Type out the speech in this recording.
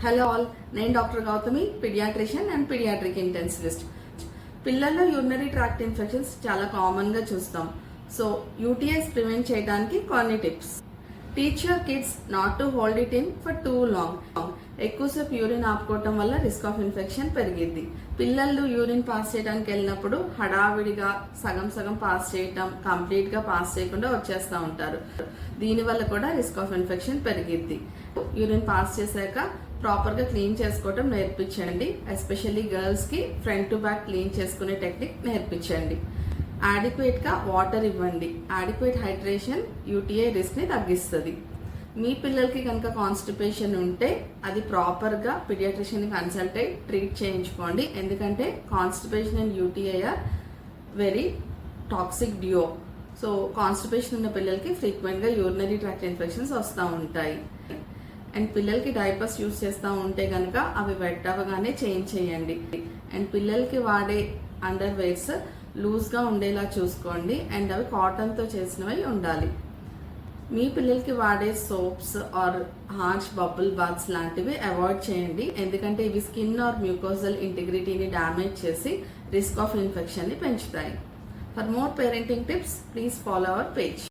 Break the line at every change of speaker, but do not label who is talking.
Hello all, నేను doctor Gautami, pediatrician and pediatric intensivist. పిల్లల్లో urinary tract infections చాలా కామన్గా చూస్తాం. సో యూటీఐస్ ప్రివెంట్ చేయడానికి కొన్ని tips. Teach your kids not to hold it in for too long. ఎక్కువసేపు urine ఆపుకోవటం వల్ల రిస్క్ ఆఫ్ ఇన్ఫెక్షన్ పెరిగిద్ది. పిల్లలు యూరిన్ పాస్ చేయడానికి వెళ్ళినప్పుడు హడావిడిగా సగం సగం పాస్ చేయటం, కంప్లీట్గా పాస్ చేయకుండా వచ్చేస్తూ ఉంటారు. దీనివల్ల కూడా రిస్క్ ఆఫ్ ఇన్ఫెక్షన్ పెరిగిద్ది. యూరిన్ పాస్ చేశాక ప్రాపర్గా క్లీన్ చేసుకోవటం నేర్పించండి. ఎస్పెషల్లీ గర్ల్స్కి ఫ్రంట్ టు బ్యాక్ క్లీన్ చేసుకునే టెక్నిక్ నేర్పించండి. యాడిక్వేట్గా వాటర్ ఇవ్వండి. యాడిక్వేట్ హైడ్రేషన్ యూటీఐ రిస్క్ని తగ్గిస్తుంది. మీ పిల్లలకి కనుక కాన్స్టిపేషన్ ఉంటే అది ప్రాపర్గా పీడియాట్రిషియన్ని కన్సల్ట్ అయ్యి ట్రీట్ చేయించుకోండి. ఎందుకంటే constipation and UTI are very toxic duo. So constipation ఉన్న పిల్లలకి ఫ్రీక్వెంట్గా యూరినరీ ట్రాక్ట్ ఇన్ఫెక్షన్స్ వస్తూ ఉంటాయి. అండ్ పిల్లలకి డైపర్స్ యూస్ చేస్తూ ఉంటే కనుక అవి వెట్ అవ్వగానే చేంజ్ చేయండి. అండ్ పిల్లలకి వాడే అండర్ వేర్స్ లూజ్గా ఉండేలా చూసుకోండి. అండ్ అవి కాటన్తో చేసినవి ఉండాలి. మీ పిల్లలకి వాడే soaps or harsh bubble baths లాంటివి అవాయిడ్ చేయండి. ఎందుకంటే ఇవి స్కిన్ ఆర్ మ్యూకోజల్ ఇంటిగ్రిటీని డ్యామేజ్ చేసి రిస్క్ ఆఫ్ ఇన్ఫెక్షన్ని పెంచుతాయి. For more parenting tips, please follow our page.